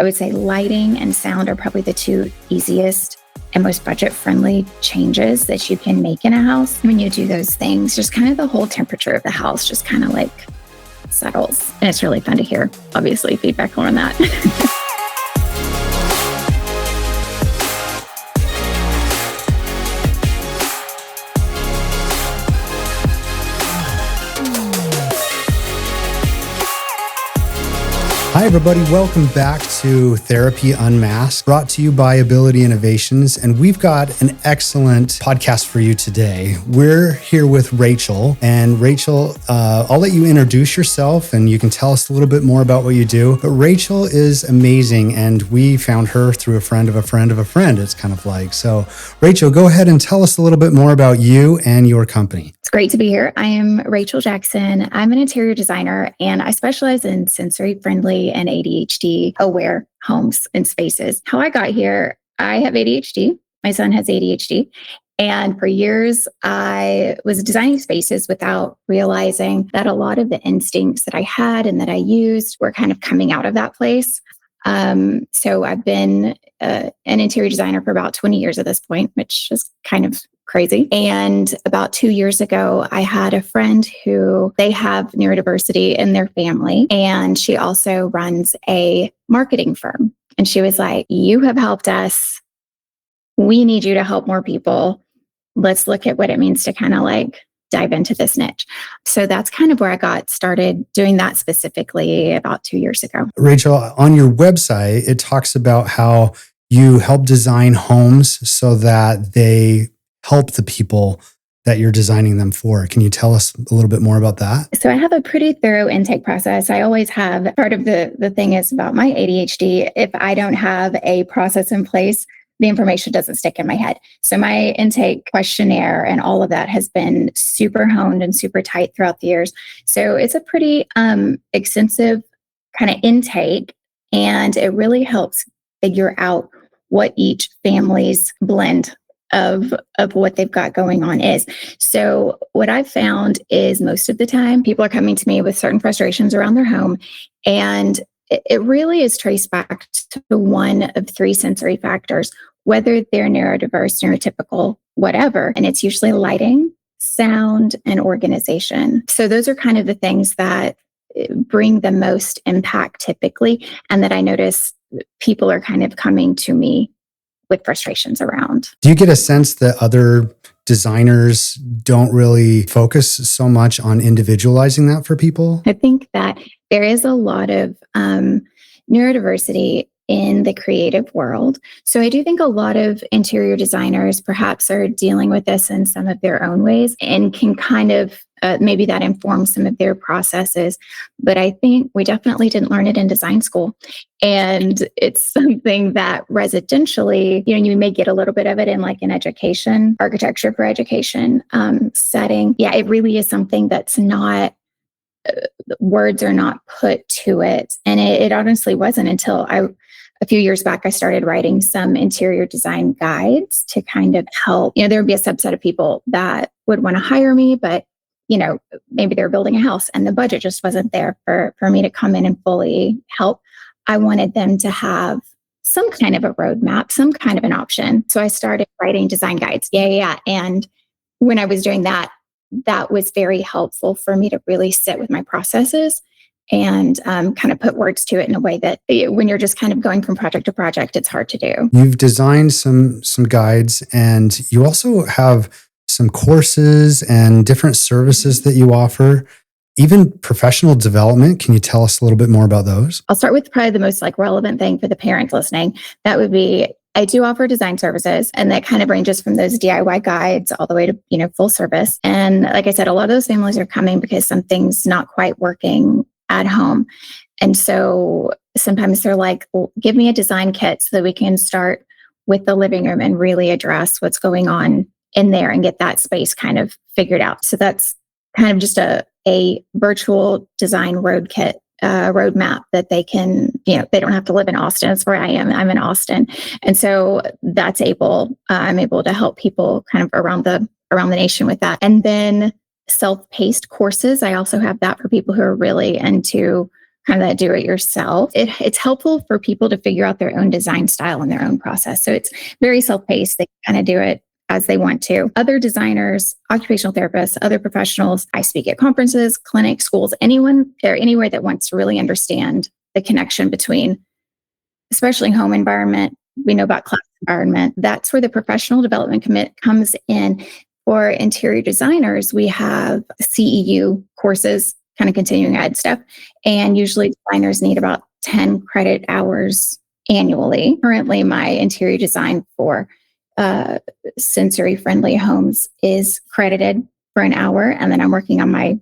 I would say lighting and sound are probably the two easiest and most budget-friendly changes that you can make in a house. When you do those things, just kind of the whole temperature of the house just kind of like settles. And it's really fun to hear, obviously, feedback on that. Hi, everybody. Welcome back to Therapy Unmasked, brought to you by Ability Innovations. And we've got an excellent podcast for you today. We're here with Rachel. And Rachel, I'll let you introduce yourself and you can tell us a little bit more about what you do. But Rachel is amazing. And we found her through a friend of a friend of a friend, it's kind of like. So, Rachel, go ahead and tell us a little bit more about you and your company. It's great to be here. I am Rachel Jackson. I'm an interior designer and I specialize in sensory-friendly and ADHD-aware homes and spaces. How I got here, I have ADHD. My son has ADHD. And for years, I was designing spaces without realizing that a lot of the instincts that I had and that I used were kind of coming out of that place. So I've been an interior designer for about 20 years at this point, which is kind of crazy. And about 2 years ago, I had a friend who they have neurodiversity in their family. And she also runs a marketing firm. And she was like, "You have helped us. We need you to help more people. Let's look at what it means to kind of like dive into this niche." So that's kind of where I got started doing that specifically about 2 years ago. Rachel, on your website, it talks about how you help design homes so that they help the people that you're designing them for. Can you tell us a little bit more about that? So I have a pretty thorough intake process. I always have. Part of the thing is about my ADHD, if I don't have a process in place, the information doesn't stick in my head. So my intake questionnaire and all of that has been super honed and super tight throughout the years. So it's a pretty extensive kind of intake, and it really helps figure out what each family's blend of what they've got going on is. So what I've found is most of the time people are coming to me with certain frustrations around their home, and it really is traced back to one of three sensory factors, whether they're neurodiverse, neurotypical, whatever. And it's usually lighting, sound, and organization. So those are kind of the things that bring the most impact typically, and that I notice people are kind of coming to me with frustrations around. Do you get a sense that other designers don't really focus so much on individualizing that for people? I think that there is a lot of neurodiversity in the creative world. So I do think a lot of interior designers perhaps are dealing with this in some of their own ways and can kind of maybe that informs some of their processes. But I think we definitely didn't learn it in design school. And it's something that residentially, you may get a little bit of it in like an education, architecture for education setting. Yeah, it really is something that's not, words are not put to it. And it honestly wasn't until a few years back, I started writing some interior design guides to kind of help. There would be a subset of people that would want to hire me, but maybe they're building a house and the budget just wasn't there for me to come in and fully help. I wanted them to have some kind of a roadmap, some kind of an option. So I started writing design guides. Yeah. And when I was doing that, that was very helpful for me to really sit with my processes and kind of put words to it in a way that when you're just kind of going from project to project, it's hard to do. You've designed some guides, and you also have some courses and different services that you offer, even professional development. Can you tell us a little bit more about those? I'll start with probably the most relevant thing for the parents listening. That would be, I do offer design services, and that kind of ranges from those DIY guides all the way to, full service. And like I said, a lot of those families are coming because something's not quite working at home. And so sometimes they're like, well, give me a design kit so that we can start with the living room and really address what's going on in there and get that space kind of figured out. So that's kind of just a virtual design roadmap that they can, they don't have to live in Austin. That's where I am. I'm in Austin. And so I'm able to help people kind of around the nation with that. And then self-paced courses. I also have that for people who are really into kind of that do it yourself. It's helpful for people to figure out their own design style and their own process. So it's very self-paced. They kind of do it as they want to. Other designers, occupational therapists, other professionals, I speak at conferences, clinics, schools, anyone or anywhere that wants to really understand the connection between, especially home environment. We know about class environment. That's where the professional development commit comes in. For interior designers, we have CEU courses, kind of continuing ed stuff. And usually designers need about 10 credit hours annually. Currently, my interior design for sensory friendly homes is credited for an hour. And then I'm working on my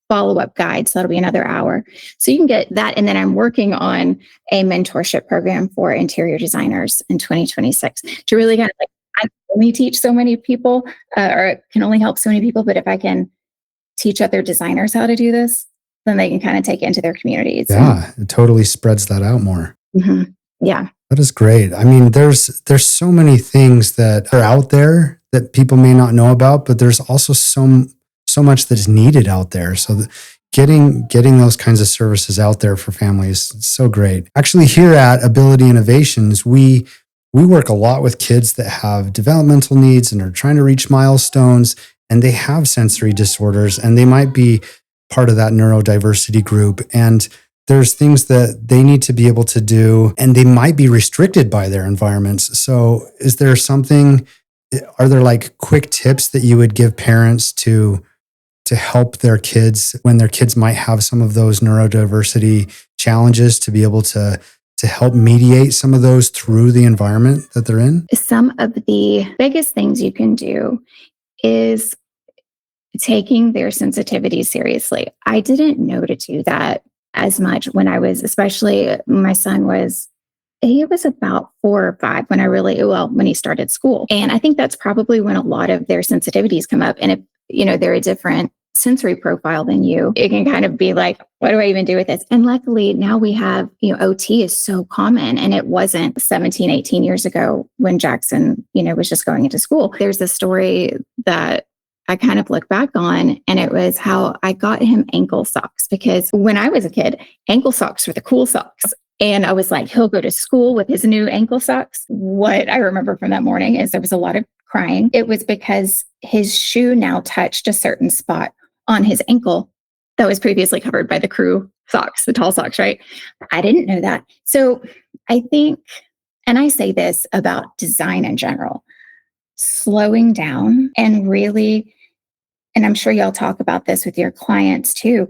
follow-up guide. So that'll be another hour. So you can get that. And then I'm working on a mentorship program for interior designers in 2026 to really kind of like, I can only teach so many people or can only help so many people. But if I can teach other designers how to do this, then they can kind of take it into their communities. Yeah, it totally spreads that out more. Mm-hmm. Yeah. That is great. I mean, there's so many things that are out there that people may not know about, but there's also so much that's needed out there. So getting those kinds of services out there for families is so great. Actually, here at Ability Innovations, we work a lot with kids that have developmental needs and are trying to reach milestones, and they have sensory disorders, and they might be part of that neurodiversity group. And there's things that they need to be able to do, and they might be restricted by their environments. So are there like quick tips that you would give parents to help their kids when their kids might have some of those neurodiversity challenges, to be able to help mediate some of those through the environment that they're in? Some of the biggest things you can do is taking their sensitivity seriously. I didn't know to do that as much when I was, especially my son he was about 4 or 5 when he started school. And I think that's probably when a lot of their sensitivities come up. And if, they're a different sensory profile than you, it can kind of be like, what do I even do with this? And luckily now we have, OT is so common, and it wasn't 17, 18 years ago when Jackson, was just going into school. There's a story that I kind of look back on, and it was how I got him ankle socks, because when I was a kid, ankle socks were the cool socks. And I was like, he'll go to school with his new ankle socks. What I remember from that morning is there was a lot of crying. It was because his shoe now touched a certain spot on his ankle that was previously covered by the crew socks, the tall socks, right? I didn't know that. So I think, and I say this about design in general, slowing down and really, and I'm sure y'all talk about this with your clients too,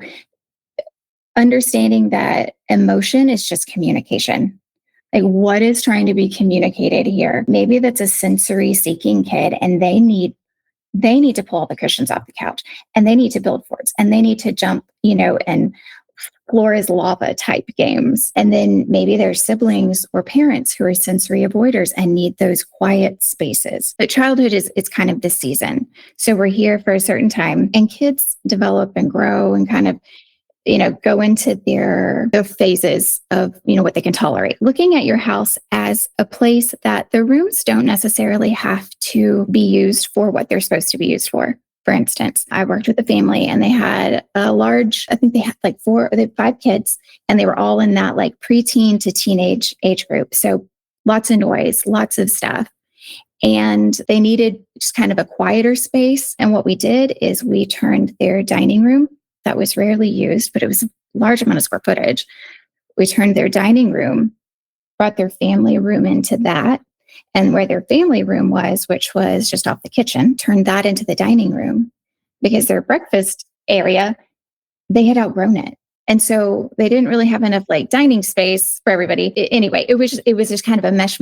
understanding that emotion is just communication. Like, what is trying to be communicated here? Maybe that's a sensory seeking kid, and they need to pull all the cushions off the couch, and they need to build forts, and they need to jump, and floor is lava type games. And then maybe there's siblings or parents who are sensory avoiders and need those quiet spaces. But childhood it's kind of the season. So we're here for a certain time, and kids develop and grow and kind of go into their phases of, what they can tolerate. Looking at your house as a place that the rooms don't necessarily have to be used for what they're supposed to be used for. For instance, I worked with a family, and they had I think they had like 5 kids, and they were all in that like preteen to teenage age group. So lots of noise, lots of stuff. And they needed just kind of a quieter space. And what we did is we turned their dining room, that was rarely used, but it was a large amount of square footage. We turned their dining room, brought their family room into that. And where their family room was, which was just off the kitchen, turned that into the dining room, because their breakfast area, they had outgrown it. And so they didn't really have enough like dining space for everybody. Anyway, it was just kind of a mesh.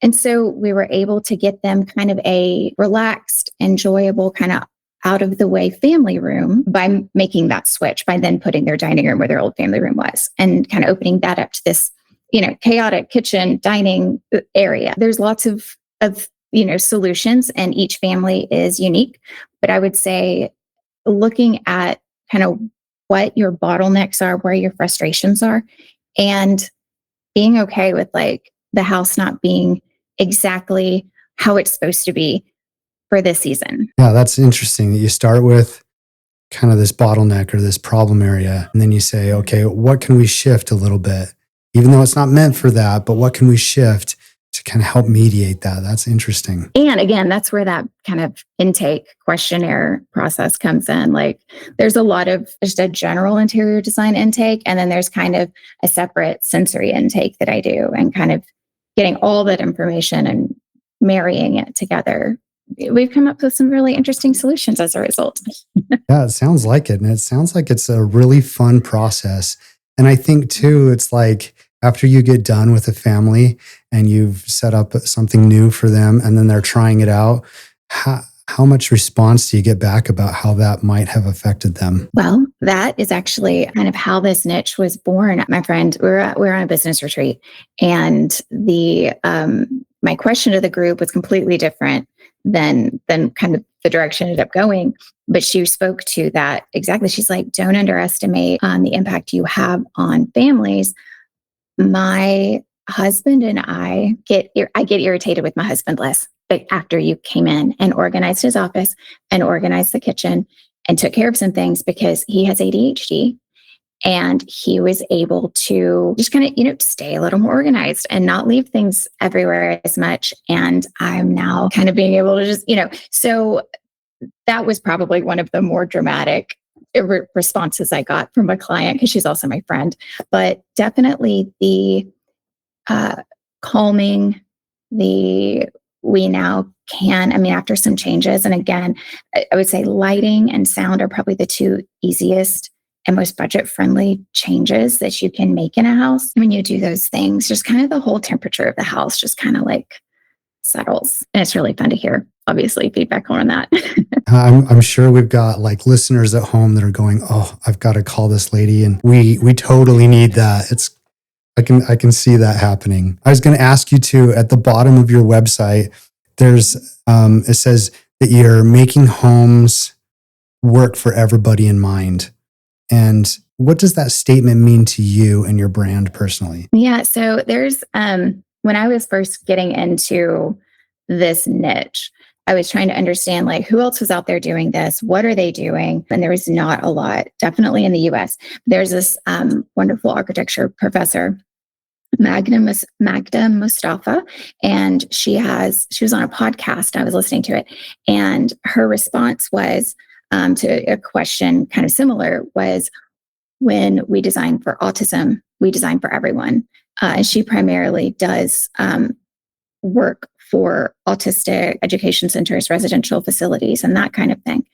And so we were able to get them kind of a relaxed, enjoyable, kind of out of the way family room by making that switch, by then putting their dining room where their old family room was, and kind of opening that up to this, chaotic kitchen dining area. There's lots of solutions, and each family is unique. But I would say looking at kind of what your bottlenecks are, where your frustrations are, and being okay with like the house not being exactly how it's supposed to be for this season. Yeah, that's interesting that you start with kind of this bottleneck or this problem area. And then you say, okay, what can we shift a little bit? Even though it's not meant for that, but what can we shift to kind of help mediate that? That's interesting. And again, that's where that kind of intake questionnaire process comes in. Like there's a lot of just a general interior design intake, and then there's kind of a separate sensory intake that I do, and kind of getting all that information and marrying it together. We've come up with some really interesting solutions as a result. Yeah, it sounds like it. And it sounds like it's a really fun process. And I think too, it's like after you get done with a family and you've set up something new for them and then they're trying it out, how much response do you get back about how that might have affected them? Well, that is actually kind of how this niche was born. My friend, we're on a business retreat, and the my question to the group was completely different than kind of the direction it ended up going. But she spoke to that exactly. She's like, don't underestimate the impact you have on families. My husband and I get irritated with my husband less. But after you came in and organized his office and organized the kitchen and took care of some things, because he has ADHD, and he was able to just kind of, stay a little more organized and not leave things everywhere as much. And I'm now kind of being able to just, so that was probably one of the more dramatic responses I got from a client, because she's also my friend. But definitely the calming, we now can, after some changes, and again, I would say lighting and sound are probably the two easiest and most budget-friendly changes that you can make in a house. When you do those things, just kind of the whole temperature of the house just kind of like settles. And it's really fun to hear, obviously, feedback on that. I'm sure we've got like listeners at home that are going, oh, I've got to call this lady. And we totally need that. I can see that happening. I was going to ask you too, at the bottom of your website, there's it says that you're making homes work for everybody in mind. And what does that statement mean to you and your brand personally? Yeah. So there's when I was first getting into this niche, I was trying to understand like who else was out there doing this? What are they doing? And there was not a lot, definitely in the US. There's this wonderful architecture professor, Magda Mustafa, and she was on a podcast. I was listening to it, and her response was to a question kind of similar was, when we design for autism, we design for everyone. And she primarily does work for autistic education centers, residential facilities, and that kind of thing.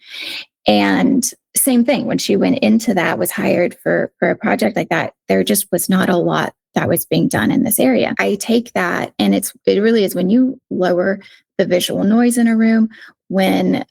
And same thing, when she went into that, was hired for a project like that, there just was not a lot that was being done in this area. I take that, and it really is when you lower the visual noise in a room, when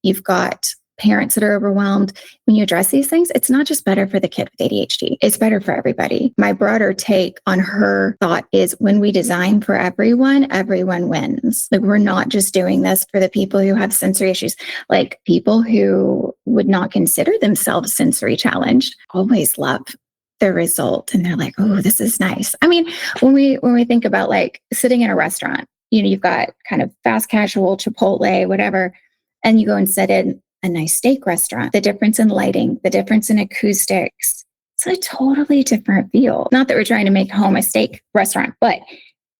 you've got parents that are overwhelmed, when you address these things, it's not just better for the kid with ADHD, it's better for everybody. My broader take on her thought is, when we design for everyone, everyone wins. Like, we're not just doing this for the people who have sensory issues. Like, people who would not consider themselves sensory challenged always love the result, and they're like, oh, this is nice. When we think about like sitting in a restaurant, you've got kind of fast casual, Chipotle, whatever, and you go and sit in a nice steak restaurant, the difference in lighting, the difference in acoustics, it's a totally different feel. Not that we're trying to make home a steak restaurant, but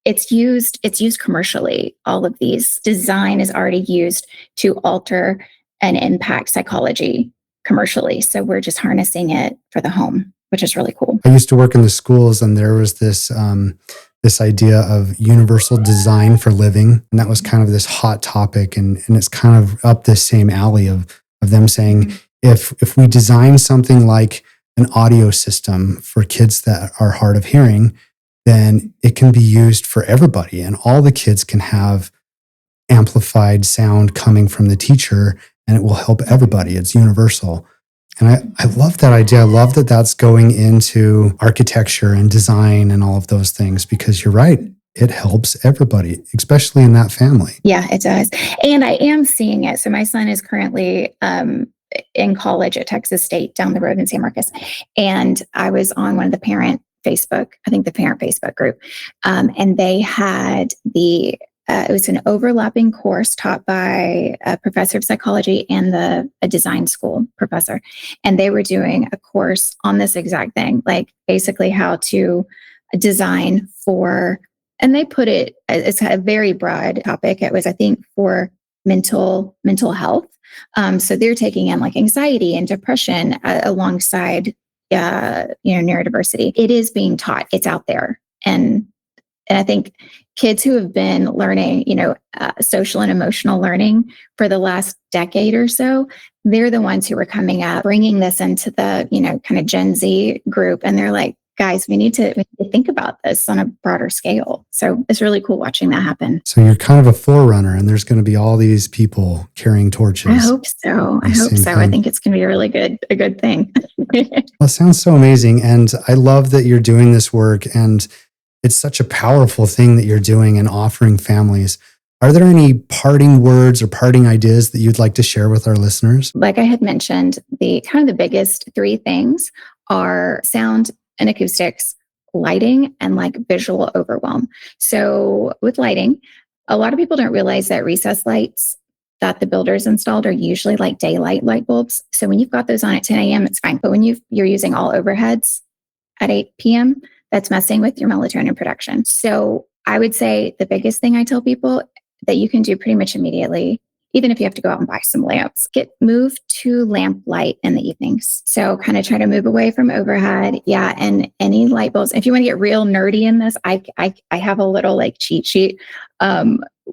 it's used commercially. All of these design is already used to alter and impact psychology commercially. So we're just harnessing it for the home, which is really cool. I used to work in the schools, and there was this idea of universal design for living. And that was kind of this hot topic. And it's kind of up this same alley of them saying, if we design something like an audio system for kids that are hard of hearing, then it can be used for everybody. And all the kids can have amplified sound coming from the teacher, and it will help everybody. It's universal. And I love that idea. I love that that's going into architecture and design and all of those things, because you're right. It helps everybody, especially in that family. Yeah, it does. And I am seeing it. So my son is currently in college at Texas State down the road in San Marcos. And I was on one of the parent Facebook group. And they had the it was an overlapping course taught by a professor of psychology and a design school professor. And they were doing a course on this exact thing, like basically how to design for, and they put it's a very broad topic. It was, I think, for mental health. So they're taking in like anxiety and depression alongside, neurodiversity. It is being taught. It's out there. And I think kids who have been learning, social and emotional learning for the last decade or so, they're the ones who are coming up, bringing this into the, kind of Gen Z group. And they're like, guys, we need to think about this on a broader scale. So it's really cool watching that happen. So you're kind of a forerunner, and there's going to be all these people carrying torches. I hope so. I think it's going to be a good thing. Well, it sounds so amazing. And I love that you're doing this work, and it's such a powerful thing that you're doing and offering families. Are there any parting words or parting ideas that you'd like to share with our listeners? Like I had mentioned, the biggest three things are sound and acoustics, lighting, and like visual overwhelm. So with lighting, a lot of people don't realize that recessed lights that the builders installed are usually like daylight light bulbs. So when you've got those on at 10 a.m., it's fine. But when you're using all overheads at 8 p.m., that's messing with your melatonin production. So I would say the biggest thing I tell people that you can do pretty much immediately, even if you have to go out and buy some lamps, move to lamp light in the evenings. So kind of try to move away from overhead. Yeah. And any light bulbs. If you want to get real nerdy in this, I have a little like cheat sheet.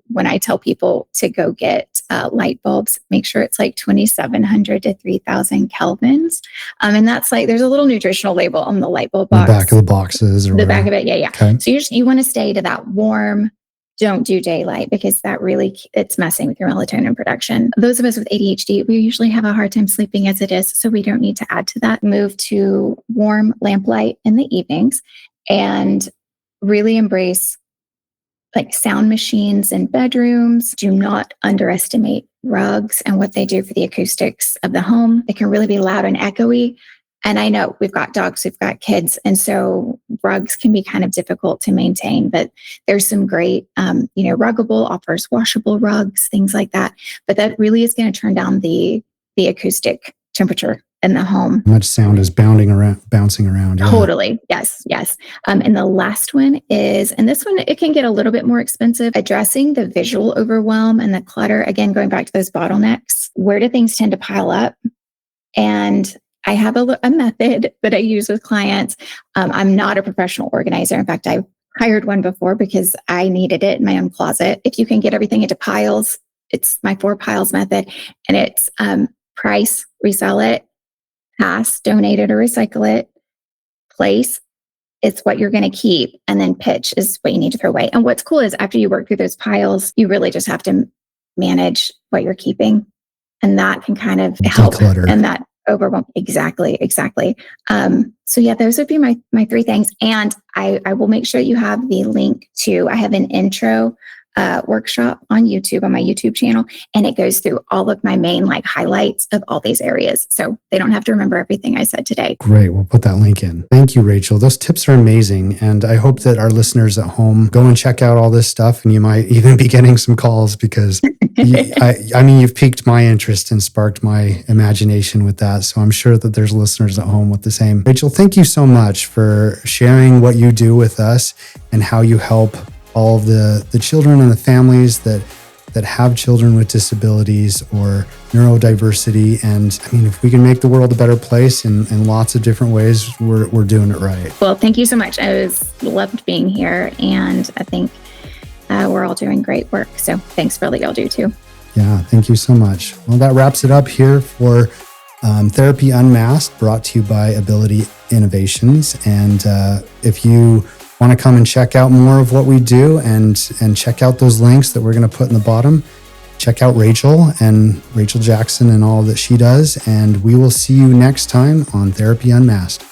When I tell people to go get light bulbs, make sure it's like 2,700 to 3,000 kelvins. And that's like, there's a little nutritional label on the light bulb box. The back of the boxes. Or the back of it. Yeah. Okay. So you want to stay to that warm, don't do daylight, because that really, it's messing with your melatonin production. Those of us with ADHD, we usually have a hard time sleeping as it is. So we don't need to add to that. Move to warm lamplight in the evenings and really embrace like sound machines in bedrooms. Do not underestimate rugs and what they do for the acoustics of the home. It can really be loud and echoey. And I know we've got dogs, we've got kids, and so rugs can be kind of difficult to maintain, but there's some great, Ruggable offers washable rugs, things like that. But that really is going to turn down the acoustic temperature in the home. Much sound is bouncing around. Yeah. Totally. Yes. And the last one is, and this one, it can get a little bit more expensive, addressing the visual overwhelm and the clutter. Again, going back to those bottlenecks, where do things tend to pile up? And I have a method that I use with clients. I'm not a professional organizer. In fact, I've hired one before because I needed it in my own closet. If you can get everything into piles, it's my 4 piles method, and it's price, resell it, pass, donate it or recycle it, place, it's what you're going to keep, and then pitch is what you need to throw away. And what's cool is after you work through those piles, you really just have to manage what you're keeping, and that can kind of help. Declutter. And that overwhelm. Exactly. So yeah, those would be my 3 things. And I will make sure you have the link to, I have an intro workshop on YouTube, on my YouTube channel, and it goes through all of my main like highlights of all these areas. So they don't have to remember everything I said today. Great. We'll put that link in. Thank you, Rachel. Those tips are amazing. And I hope that our listeners at home go and check out all this stuff. And you might even be getting some calls because you've piqued my interest and sparked my imagination with that. So I'm sure that there's listeners at home with the same. Rachel, thank you so much for sharing what you do with us and how you help all of the children and the families that have children with disabilities or neurodiversity. And I mean, if we can make the world a better place in lots of different ways, we're doing it right. Well, thank you so much. I loved being here, and I think we're all doing great work. So thanks for all that y'all do too. Yeah, thank you so much. Well, that wraps it up here for Therapy Unmasked, brought to you by Ability Innovations. And if you want to come and check out more of what we do and check out those links that we're going to put in the bottom, check out Rachel Jackson and all that she does. And we will see you next time on Therapy Unmasked.